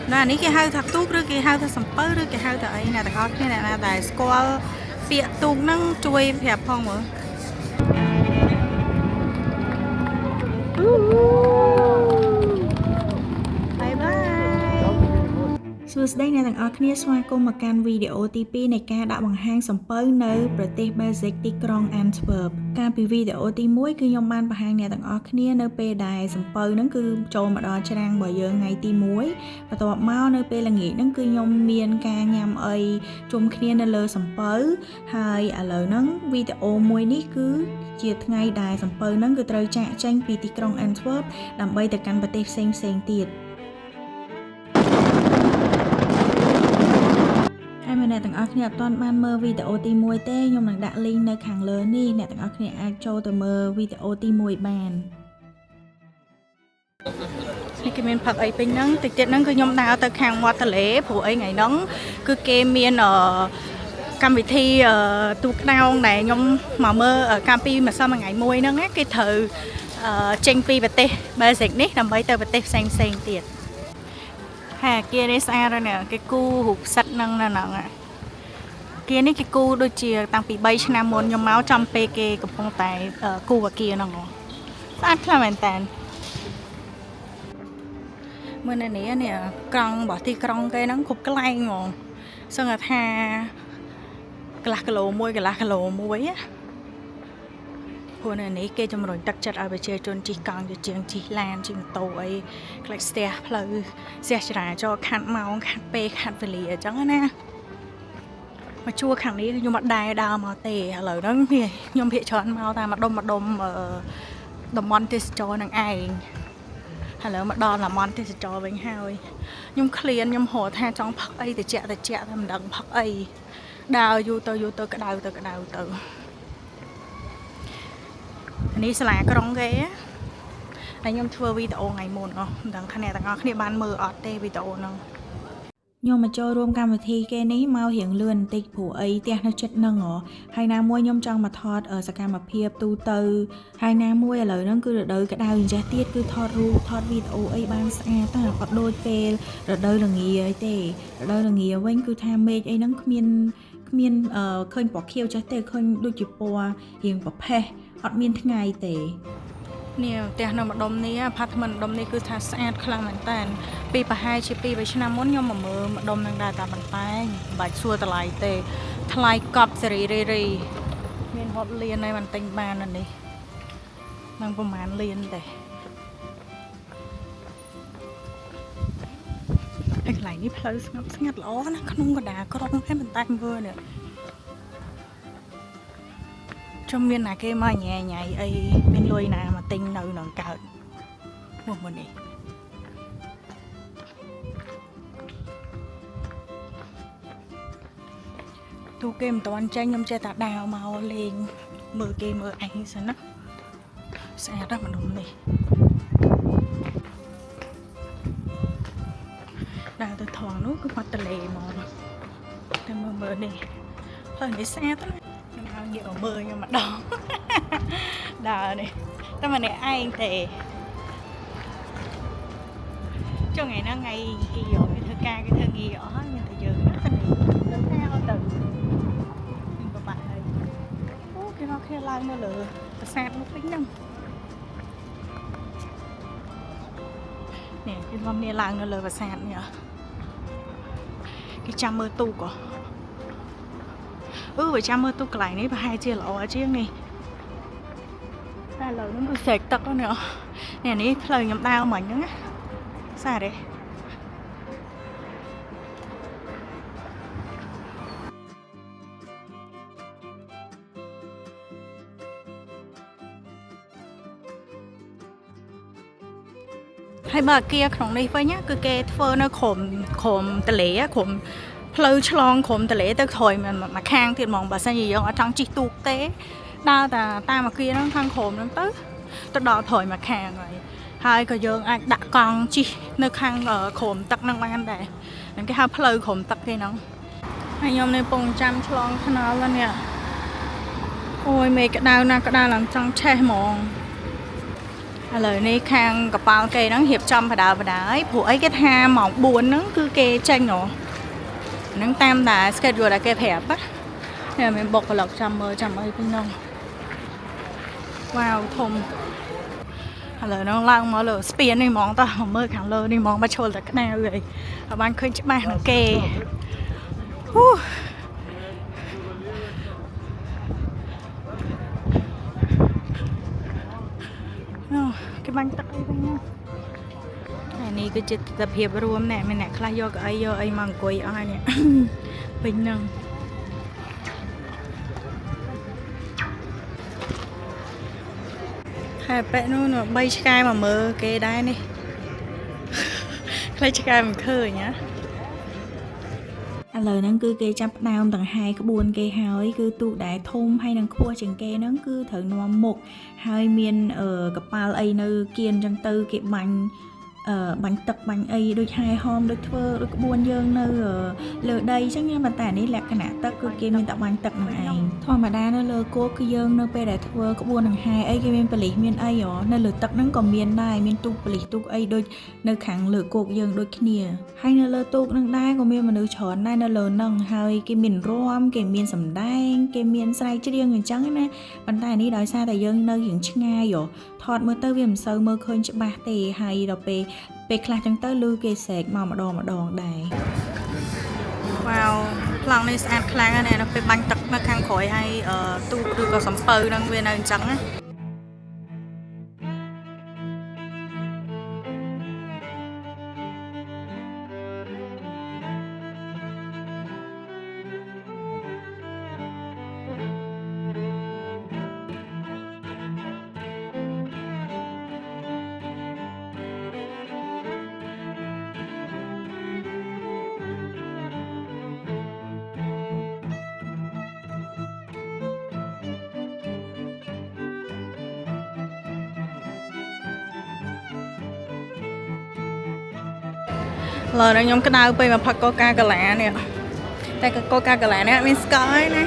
Là ní cái hai thật tuốt rồi cái hai thật sắm bơ rồi cái hai thật ấy nè có cái này là tại squall bịa tuốt nâng chui đẹp phong rồi bye bye សួស្តីអ្នកទាំងអស់គ្នាស្វាគមន៍មកកាន់វីដេអូទី2នៃការដាក់បង្ហាញសំពៅនៅប្រទេស Belgium ទីក្រុង Antwerp កាលពីវីដេអូទី1គឺខ្ញុំបានបង្ហាញអ្នកទាំងអស់គ្នានៅពេលដែលសំពៅហ្នឹងគឺចូលមកដល់ច្រាំងរបស់យើងថ្ងៃទី1បន្ទាប់មកនៅពេលល្ងាចហ្នឹងគឺខ្ញុំមានការញ៉ាំអីជុំគ្នានៅលើសំពៅហើយឥឡូវហ្នឹងវីដេអូមួយនេះគឺជាថ្ងៃដែលសំពៅហ្នឹងគឺត្រូវចាកចេញពីទីក្រុង Antwerp ដើម្បីទៅកាន់ប្រទេសផ្សេងៗទៀតអ្នកទាំងអស់គ្នាអត់ទាន់បានមើលវីដេអូទី1ទេខ្ញុំនឹងដាក់ link នៅខាងលើនេះអ្នកទាំងអស់គ្នាអាចចូលទៅមើលវីដេអូទី1បាននេះគេមានផឹកអីពេញហ្នឹងតិចទៀតហ្នឹងគឺខ្ញុំដើរទៅខាងមាត់ទន្លេព្រោះអីថ្ងៃហ្នឹងគឺគេមានកម្មវិធីទូកក្តោងដែលខ្ញុំមកមើលកាលពីម្សិលមួយថ្ងៃមួយហ្នឹងគេត្រូវចេញពីប្រទេស Belgium នេះដើម្បីទៅប្រទេសផ្សេងទៀតហាគេនេះស្អាតហើយគេគូរូបសិតហ្នឹងហ្នឹងគេនេះគេគូដូចជាតាំងពី3ឆ្នាំមុនខ្ញុំមកចំពេលគេកំពុងតែគូអាគារហ្នឹងស្អាតខ្លាំងមែនតើមើលនេះក្រង់របស់ទីក្រុងគេហ្នឹងគ្រប់កន្លែងហ្មងសឹងថាកន្លះគីឡូមួយកន្លះគីឡូមួយព្រោះនៅនេះគេជំរុញទឹកចិត្តឲ្យប្រជាជនជិះកង់ជាងជិះឡានជិះម៉ូតូអីខ្លាចស្ទះផ្លូវស្ទះចរាចរណ៍ខាត់ម៉ោងខាត់ពេលខាត់វេលាអញ្ចឹងណាមកជួខាងនេះខ្ញុំអត់ដែរដើរមកទេឥឡូវហ្នឹងខ្ញុំភាកច្រើនមកតែម្ដុំតំបន់ទេសចរនឹងឯងឥឡូវមកដល់តំបន់ទេសចរវិញហើយខ្ញុំឃ្លានខ្ញុំហៅថាចង់ផឹកអីតិចតែមិនដឹងផឹកអីដើរយូរទៅក្តៅទៅនេះសាលាក្រុងគេហើយខ្ញុំធ្វើវីដេអូថ្ងៃមុនមិនដឹងថាអ្នកទាំងអស់គ្នាបានមើលអត់ទេវីដេអូហ្នឹងខ្ញុំមកចូលរួមកម្មវិធីគេនេះមករៀងលឿនបន្តិចព្រោះអីផ្ទះនៅចិត្តហ្នឹងហើយណាមួយខ្ញុំចង់មកថតសកម្មភាពទូទៅហើយណាមួយឥឡូវហ្នឹងគឺរដូវក្តៅអញ្ចេះទៀតគឺថតរូបថតវីដេអូអីបានស្អាតតែអត់ដូចពេលរដូវល្ងាអីទេរដូវល្ងាវិញគឺថាមេឃអីហ្នឹងគ្មានឃើញពណ៌ខៀវចេះទេឃើញដូចជាពណ៌រៀងប្រផេះអត់មានថ្ងៃទេនេះផ្ទះនៅម្ដុំនេះអាផាតមិនម្ដុំនេះគឺថាស្អាតខ្លាំងមែនតើពីប្រហែលជា2-3ឆ្នាំមុនខ្ញុំមកមើលម្ដុំនឹងដែរតែប៉ុន្តែមិនបាច់សួរតម្លៃទេថ្លៃកប់សេរីរីមានហត់លៀនហើយមិនទិញបាននេះនឹងប្រហែលលៀនទេហើយកន្លែងនេះផ្លូវស្ងាត់ល្អណាក្នុងកណ្ដាលក្រុងតែប៉ុន្តែមើលនេះខ្ញុំមានណាគេមកញ៉ៃអីមានលុយណាមកទិញនៅនឹងកើតមកមុននេះទូគេមិនតាន់ចេញខ្ញុំចេះតែដើរមកលេងមើលគេមើលឯងសិនណាស្អាតណាស់ម្ដុំនេះដើរទៅថងនោះគឺមាត់ទន្លេហ្មងតែមើលនេះហើយនេះស្អាតណាស់ខ្ញុំឲ្យយកមើលខ្ញុំម្ដងដើរនេះតែម្នាក់ឯងទេចុងថ្ងៃហ្នឹងថ្ងៃគេយកគេធ្វើការគេធ្វើងារអស់ហើយមានតែយើងទៅនេះទៅការអត់ទៅខ្ញុំបបាក់ហើយអូគេមកគ្នាឡើងនៅលើប្រាសាទនោះវិញហ្នឹងនេះគេមកគ្នាឡើងនៅលើប្រាសាទនេះគេចាំមើលទូកបើចាំមើលទូកន្លែងនេះប្រហែលជាល្អជាងនេះតែឥឡូវហ្នឹងគឺស្រែកទឹកនេះនេះផ្លូវខ្ញុំដើរមិញហ្នឹងណាស្អាតទេហើយបើអាគារក្នុងនេះវិញគឺគេធ្វើនៅក្រុមទន្លេក្រុមផ្លូវឆ្លងក្រុមទន្លេទៅក្រោយមកខាងទៀតហ្មងបើសិនជាយើងអត់ចង់ជិះទូកទេដើរតាមអាគារហ្នឹងខាងក្រុមហ្នឹងទៅដល់ក្រោយមកខាងហើយក៏យើងអាចដាក់កង់ជិះនៅខាងក្រុមទឹកហ្នឹងបានដែរហ្នឹងគេហៅផ្លូវក្រុមទឹកគេហ្នឹងហើយខ្ញុំនៅពងចាំឆ្លងថ្នល់នេះអូយមេក្តៅណាក្តៅឡើងចង់ឆេះហ្មងហ lời này khang cặp bao cây nó hiệp trăm và đá ấy phụ ấy cái tha mỏng buồn nó cứ kê tranh nó nó tam là schedule là kê hẹp á nên mình bọc vào lọc trăm ơi bên nông wow thùng lời nó lang mà lời spiên đi mong ta mơ khẳng lơ đi mong mà trôi là cái nào vậy ở ban khơi chụp nó kê cái bánh tắc ấy nha này cứ chụp tập hiệp rùm nè mình nè khai vô cái măng quỳ ai nè bình nâng hai bé nó bay sky mà mơ cái đai này khai sky mình khơi nhá lời nó cứ kê chắp đau tầng 2 cái buồn kê hơi cứ tụ đại thôn hay năng khua chừng kê nó cứ thử nó một hai miền ở cặp ba ấy nơi kiên trong tư kẹp bánh tập bánh ấy đôi hai hôm đôi thơ đôi buồn dương nơi lỡ đây chắc như mà tại đấy là cái nã tất cứ kia mình tập bánh tập này thôi mà đa nó lỡ cô cứ dương nơi pe đại thơ có buồn thằng hai ấy cái miền bali miền ấy ở nơi lỡ tập nó còn miền đai miền tu bali tu ấy đôi nơi khẳng lỡ cột dương đôi kia hay nơi lỡ tu năng đai còn miền mà nơi chọn đai nơi lỡ năng hai cái miền rom cái miền sầm đai cái miền sai chứ riêng người trắng này bánh tay này đói xa tại dương nơi hiện chứ ngay rồi thọt mơ tơ viêm sâu mơ khơi cho ba tề hay đọc về khai chẳng tới lưu kê sẹt mà đòn đầy wow lần này ăn khai này nó phải bánh tật nó khang khỏi hay tu được có sắm phơi đang về này trắng á lời nó nhóm cái nào bây mà phát coca cà lạ nè đây cái coca cà lạ nè mình sky nè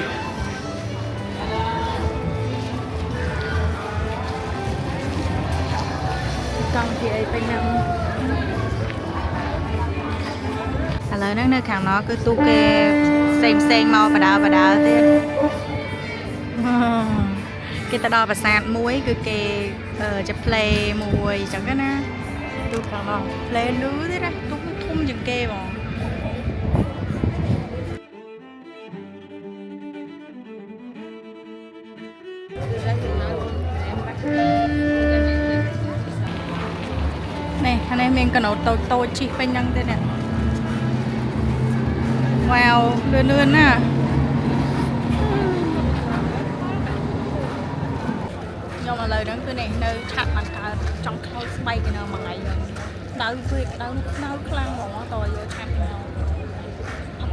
còn thì ấy bên nhau lời nó nơi khẳng nó cứ tu kê xem màu và đào thế cái ta đo và sạt muối cứ kê chụp play mùi chẳng cái na tu khẳng nó play lứa thế đó thum dừng kê mà nè anh em mình cần tôi chỉ bên nhân thế nè wow lươn à nhưng mà lời đó cứ này nơi chặt bằng cả trong khâu bay cái nào mà ngày đâu việc đâu khăn mỏ tôi vô chặt nào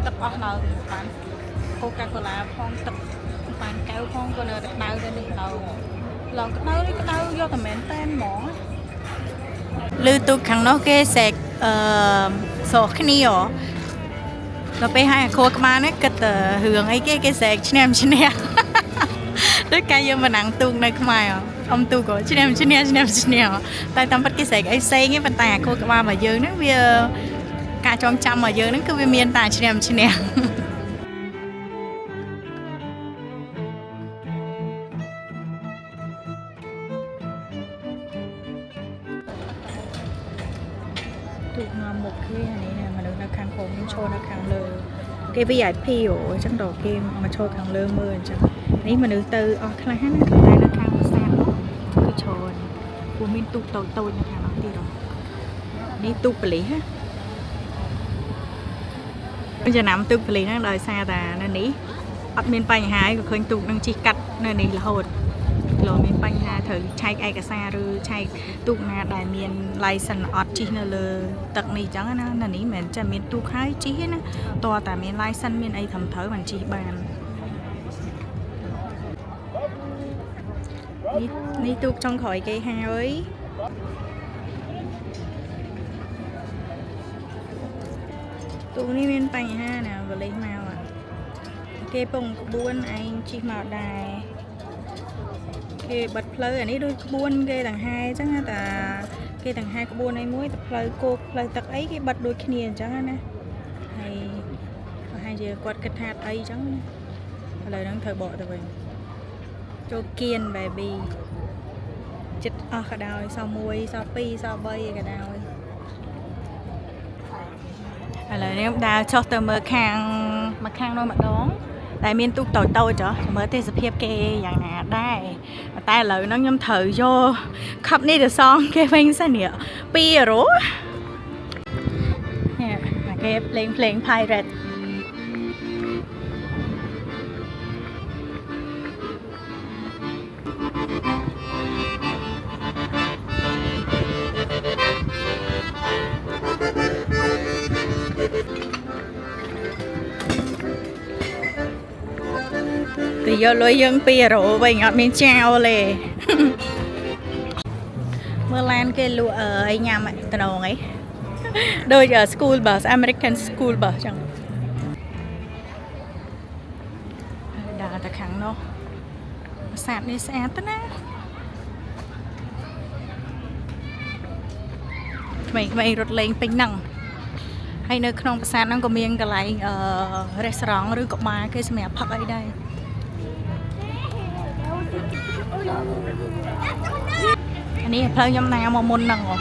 tập ở nào bạn Coca-Cola phong tập bạn cao phong còn ở đâu đây này đâu lần cái đâu do tầm mến tên mỏ lưu tu khăn nó kê sẹt sổ cái này ở nóไปให้โคกมาเนี่ยก็เหืองไอ้แกแสกชิแนมชิแนมด้วยการยืมมานั่งตุงในขมายông tu cóชิแนมชิแนมแต่ตามปัจจัยไอ้เซ็งไอ้ปัญหาโคกมามาเยอะนั่นวิการจองจำมาเยอะนั่นคือวิเมียนตาชิแนมถูกงอหมกที่อันนี้เนี่ยมาดูนักขังโคมโชว์นักขังเลยเกมใหญ่พี่โอ้จังดอกเกมมาโชว์ขังเลยมือจังนี่มาดูตือออกคลายให้นักขังนักขังมาแซงคือโชว์ปูมินตุกโตนักขังน้องตีหรอนี่ตุกปลีฮะมันจะนำตุกปลีนั่งเลยซาแต่นั่นนี้อัดมินไปหายก็เคยตุกนั่งจีกัดนั่นนี่ละโหดหล่อมีปัญหาถือใช้ไอกระซาหรือใช้ตุกนาได้มีไลเซนออดจีนั่นเลยตักนี้จังนะนั่นนี้เหมือนจะมีตุกให้จีนะตัวแต่มีไลเซนมีไอทำเถอะมันจีบานนี่ตุกtrong khỏi cây hơiตุกนี่มีปัญหาเนี่ยก็เลยมาอ่ะเก็บปงกบุนไอจีมาได้ គេបិទផ្លូវអានេះដូចក្បួនគេទាំងហាយអញ្ចឹងតែគេទាំងហាយក្បួនឯមួយតែផ្លូវគោកផ្លូវទឹកអីគេបិទដូចគ្នាអញ្ចឹងណាហើយប្រហែលជាគាត់គិតថាអីអញ្ចឹងឥឡូវហ្នឹងត្រូវបកទៅវិញចូលគៀន baby ចិត្តអស់ក៏ដោយសល់1សល់2សល់3អីក៏ដោយឥឡូវនេះដើរចុះទៅមើលខាងមកខាងនោះម្ដងតែមានទូកតូចតូចមើលទេសភាពគេយ៉ាងណាដែរតែឥឡូវហ្នឹងខ្ញុំត្រូវយកខັບនេះទៅសងគេវិញសិននេះ2 euro នេះគេភ្លេង pirate ទៅយកលុយយើង2 euro វិញអត់មានចោលទេមើលឡានគេលក់អីញ៉ាំតំណងអីដូច school bus American school bus ចឹងដើរទៅខាងនោះប្រាសាទនេះស្អាតណាស់ថ្មីរត់លេងពេញហ្នឹងហើយនៅក្នុងប្រាសាទហ្នឹងក៏មានកន្លែងrestaurant ឬក៏បារគេសម្រាប់ផឹកអីដែរអានេះផ្លូវខ្ញុំណាមកមុនហ្នឹងអ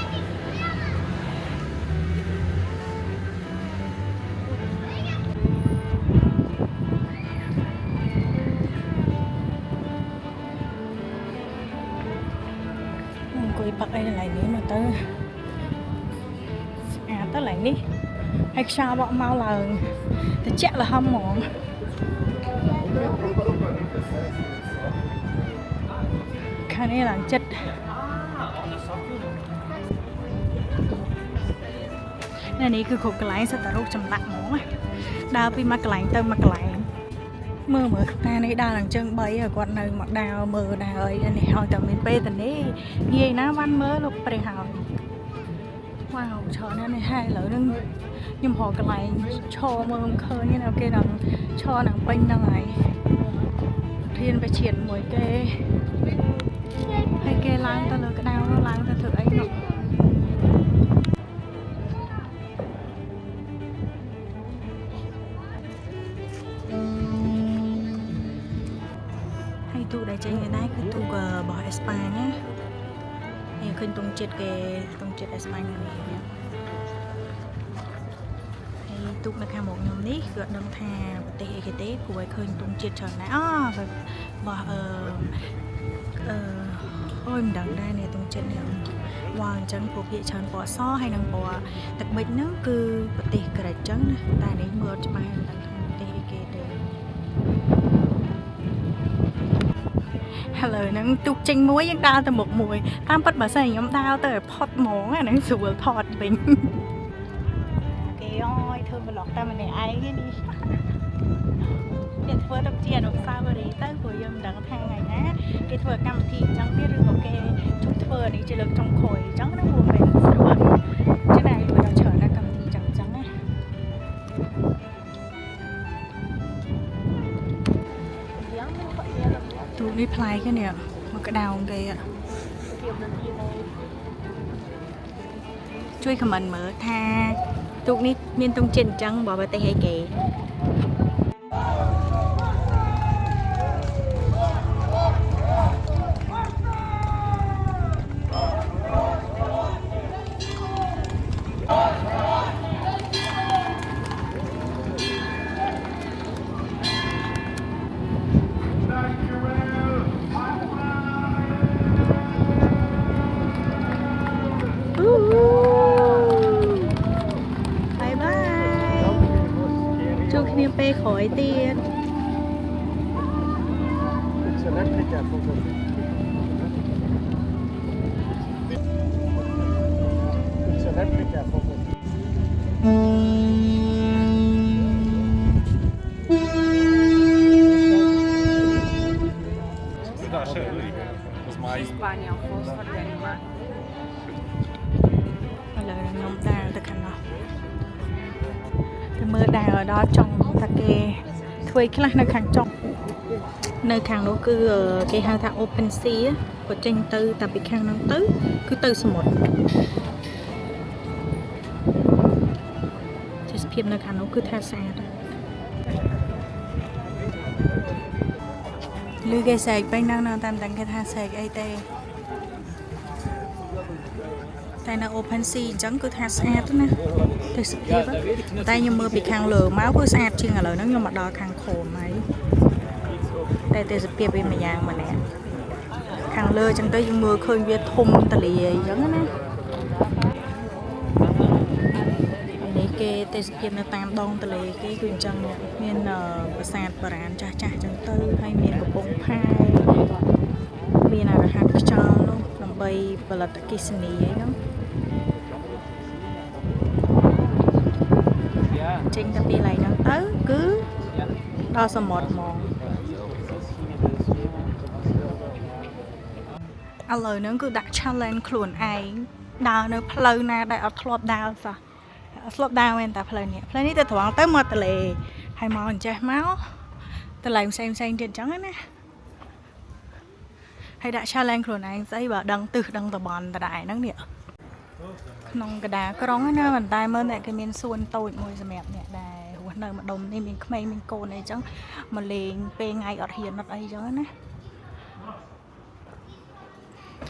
ង្គុយផឹកអីកន្លែងនេះមកទៅស្អាតទៅកន្លែងនេះហើយខ្យល់បក់មកឡើងត្រជាក់ល្ហឹមហ្មងខាងនេះឡើងចិត្តនេះគឺគ្រប់កន្លែងសិតតែរូបចម្លាក់ហ្មងដើរពីមួយកន្លែងទៅមួយកន្លែងមើលតានេះដើរឡើងជើង3គាត់នៅមកដើរមើលដើរអីនេះឲ្យតែមានពេលទៅនេះងាយណាបានមើលលោកព្រះហើយវ៉ាវច្រើនណាស់នេះហើយឥឡូវហ្នឹងខ្ញុំរកកន្លែងឈរមើលឃើញណាគេដល់ឈរនឹងពេញហ្នឹងហើយរៀនបច្ចេកមួយគេហើយគេឡើងទៅលើក្តៅឡើងទៅធ្វើអីនោះហើយទូដែលចេញនេះគឺទូរបស់អេស្ប៉ាញណាហើយឃើញទង់ចិត្តគេទង់ចិត្តអេស្ប៉ាញនេះហើយទូនៅខាងមុខខ្ញុំនេះគឺអត់ដឹងថាប្រទេសអីគេទេព្រោះឲ្យឃើញទង់ចិត្តច្រើនណាស់របស់អូយមិនដឹងដែរនេះទង់ចិត្តនេះវ៉ាអញ្ចឹងពួកភាគច្រើនពណ៌សហើយនិងពណ៌ទឹកប៊ិចហ្នឹងគឺប្រទេសក្រិចអញ្ចឹងណាតែនេះមើលច្បាស់មិនដឹងថាប្រទេសអីគេទេឥឡូវហ្នឹងទូកចេញមួយយើងដើរទៅមុខមួយតាមពិតបើសិនខ្ញុំដើរទៅផុតហ្មងអាហ្នឹងស្រួលថតវិញគេអើយធ្វើ vlog តែម្នាក់ឯងនេះគេធ្វើទៅជាអនុស្សាវរីយ៍ទៅព្រោះយើងមិនដឹងថាថ្ងៃណាគេធ្វើកម្មវិធីអញ្ចឹងទៀតឬក៏គេជប់ធ្វើនេះជាលើកចុងក្រោយអញ្ចឹងណាព្រោះមិនស្រួលចឹងណាយល់ដល់ច្រើនណាកម្មវិធីអញ្ចឹងណាទូនេះប្លែកនេះមកក្តៅគេជួយខមមិនមើលថាទូកនេះមានទង់ចិត្តអញ្ចឹងបើប្រទេសអីគេជួបគ្នាពេលក្រោយទៀត It's an replica photo. It's a replica photo. Hispania a fost organimat. Là nhóm đào từ khăn nào mưa đào ở đó trong ta kê thuê cái này là khăn trong nơi khang nó cứ cái hang thang open sea á có tranh tư tại bị khang nó tứ cứ tư số một chỉ phim nơi khang nó cứ tha xa thôi lưu cái sạc bên năng nào tam tặng cái tha sạc ai tê tại nó open sea chẳng cứ tha xa thôi nè thực sự thiệt á tay như mưa bị khang lửa máu cứ xa chuyên là lời nó nhưng mà đo khang khổ máy đây tôi sẽ bịa bên mà giang mà nè khang lơ chẳng tới mưa khơi về thùng tali giống đó nè này cái tôi sẽ bịa nó tam đông tali cái quyền chân nè miền bờ sạt bờ rạn cha cha chẳng tới hay miền của bông phai miền nào là hạt cho luôn làm bay và là cái sini ấy đó trên tập đi lại nó tới cứ đo số một mòn lời nó cứ đặt challenge khuôn ai đào nó pleu na đại ở club đào sao club đào em ta pleu này tôi thoáng tới một tele hay mòn che máu tôi làm xem trên trắng á hay đặt challenge khuôn ai giấy bảo đăng từ đăng tờ bòn tờ đại nó nè nông cái đá có đóng nó bàn tay mơn lại cái miếng xuân tôi môi giờ mẹp nè đài hôm nay mà đồng nên mình không mình cô này chẳng mà liền pe ngay ở hiền nó đây chứ nè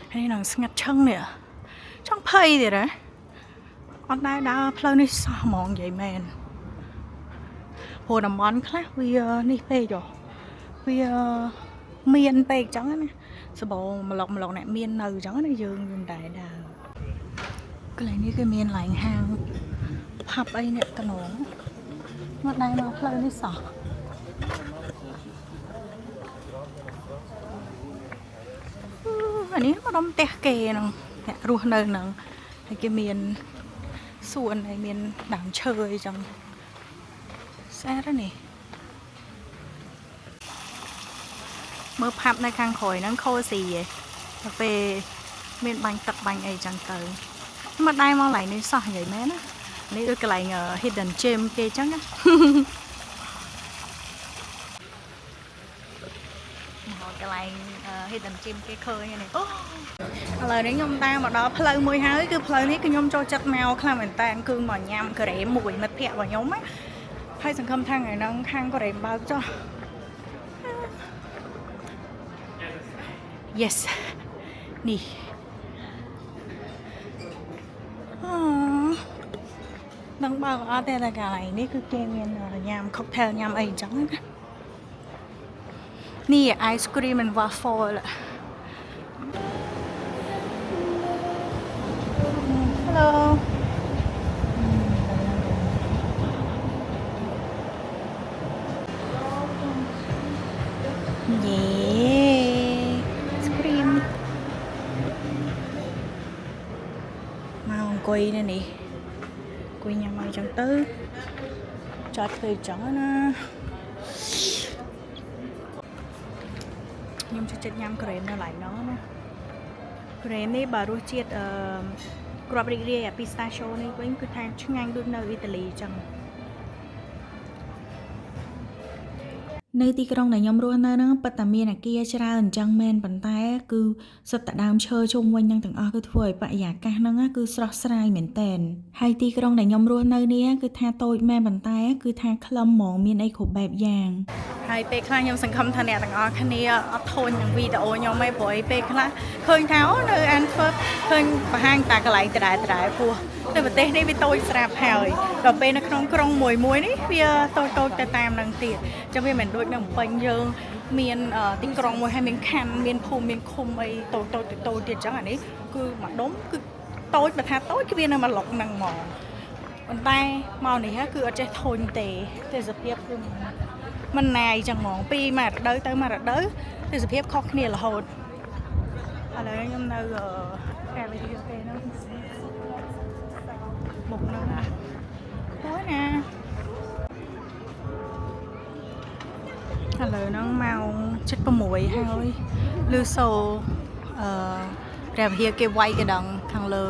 hay là ngặt chân nè trong pay thì đấy on đây đã pleu này sao mòn vậy men hồ đầm món khác vì này pe rồi vì miên pe trắng nè sao bộ mà lọc này miên nừ trắng này dương dương đại đà cái này cái miên lạnh hàng hấp ấy nè tao nổ ngọt đây mà pleu này saoอันนี้ก็ต้องเตะเกนเนี่ยรัวเนินหนังไอ้เกมีนส่วนไอ้เมียนด่างเชยจังแซ่แล้วนี่เมื่อพับในคางข่อยนั่งโคสีไปเมียนบังตักบังไอ้จังเตอมาได้มาไหลนี่สอใหญ่แม่นะนี่ก็ไหลhidden gem เกจังนะcái này hidden gem cái khơi này lời đến nhom ta mà đó pleu mùi hơi cứ pleu này cứ nhom cho chặt mèo khla mình ta cứ mò nhám cái rẻ mùi mật phẹ vào nhóm á hay sản khâm thang này nó khang có rẻ bao cho yes nè đang bao ở đây là cái nàyนี่คือเกมnhám cocktail nhám ấy trắngนี่ไอศกรีมมันวาฟเฟิลฮัลโหลเย้สกรีมมาអង្គុយនេះនេះអង្គុយញ៉ាំអីចឹងទៅចោលធ្វើចឹងណាខ្ញុំចូលចិត្តញ៉ាំក្រែមនៅឡៃណោណាក្រែមនេះបើរសជាតិក្របរីករាយអាពីស្តាឈូនេះវិញគឺថាឆ្ងាញ់ដូចនៅអ៊ីតាលីចឹងនៅទីក្រុងដែលខ្ញុំរស់នៅហ្នឹងពិតតែមានអគារច្រើនអញ្ចឹងមែនប៉ុន្តែគឺសុទ្ធតែដើមឈើជុំវិញហ្នឹងទាំងអស់គឺធ្វើឲ្យបរិយាកាសហ្នឹងគឺស្រស់ស្រាយមែនតែនហើយទីក្រុងដែលខ្ញុំរស់នៅនេះគឺថាតូចមែនប៉ុន្តែគឺថាខ្លឹមហ្មងមានអីគ្រប់បែបយ៉ាងហើយពេលខ្លះខ្ញុំសង្ឃឹមថាអ្នកទាំងអស់គ្នាអត់ធន់នឹងវីដេអូខ្ញុំឯងព្រោះពេលខ្លះឃើញថានៅអានធ្វើឃើញបង្ហាញតែកន្លែងដដែលពោះនៅប្រទេសនេះវាតូចស្រាប់ហើយដល់ពេលនៅក្នុងក្រុងមួយនេះវាតូចទៅតាមនឹងទៀតអញ្ចឹងវាមិនដូចនៅពេញយើងមានទីក្រុងមួយហើយមានខណ្ឌមានភូមិមានឃុំអីតូចទៀតអញ្ចឹងអានេះគឺមួយដុំគឺតូចបើថាតូចគឺវានៅមកឡុកហ្នឹងហ្មងប៉ុន្តែមកនេះគឺអត់ចេះធន់ទេទេសភាពគឺមិនណាយចឹងហ្មងពីមួយរដូវទៅមួយរដូវទេសភាពខុសគ្នារហូតឥឡូវខ្ញុំនៅកាវិធីគេហ្នឹងមុខហ្នឹងអូយណាឥឡូវហ្នឹងម៉ោង 7:06 ហើយលឺសូព្រះវិហារគេវាយកណ្ដងខាងលើ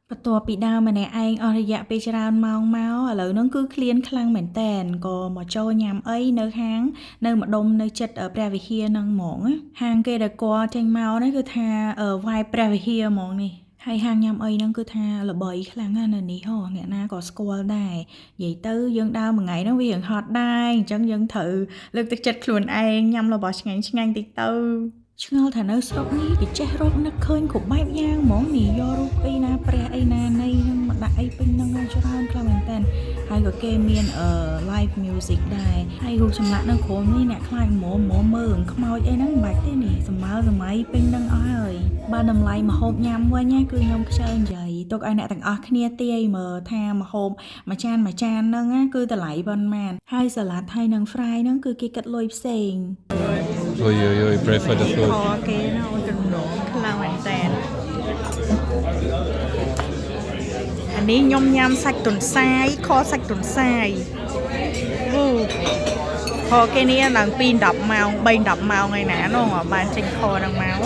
ប្រ តួពីដើមម្នាក់ឯងអស់រយៈពេលច្រើនម៉ោងមកឥឡូវហ្នឹងគឺឃ្លានខ្លាំងមែនតែនក៏មកចូលញ៉ាំអីនៅហាងនៅម្ដុំនៅចិត្តព្រះវិហារហ្នឹងហ្មងហាងគេដែលគាត់ចេញមកនេះគឺថាវាយព្រះវិហារហ្មងនេះហើយហាងញ៉ាំអីហ្នឹងគឺថាល្បីខ្លាំងណាស់នៅនេះហ៎អ្នកណាក៏ស្គាល់ដែរនិយាយទៅយើងដើរមួយថ្ងៃហ្នឹងវារៀងហត់ដែរអញ្ចឹងយើងត្រូវលើកទឹកចិត្តខ្លួនឯងញ៉ាំរបស់ឆ្ងាញ់ឆ្ងាញ់តិចទៅឆ្ងល់ថានៅស្រុកនេះគេចេះរកនឹកឃើញគ្រប់បែបយ៉ាងហ្មងនេះយករូបអីណាព្រះអីណានៃហ្នឹងមកដាក់អីពេញហ្នឹងច្រើនខ្លាំងមែនតើហើយក៏គេមាន live music ដែរហើយរូបចម្លាក់នៅក្រុមនេះអ្នកខ្លាចមើលមើលខ្មោចអីហ្នឹងមិនបាច់ទេនេះសម័យពេញហ្នឹងអស់ហើយបើតម្លៃម្ហូបញ៉ាំវិញគឺខ្ញុំខ្ជិលនិយាយទុកឲ្យអ្នកទាំងអស់គ្នាទាយមើលថាម្ហូបមួយចានហ្នឹងគឺតម្លៃប៉ុន្មានហើយសាឡាត់ហើយនឹង fry ហ្នឹងគឺគេគិតលុយផ្សេង Oi, pray for the food. ខគេណូចំនួនខ្លាំងមែនតើអានេះខ្ញុំញ៉ាំសាច់ទុនសាយខសាច់ទុនសាយខគេនេះឡើងពី10ម៉ោង3-10ម៉ោងឯណានោះបានចេញខហ្នឹងមក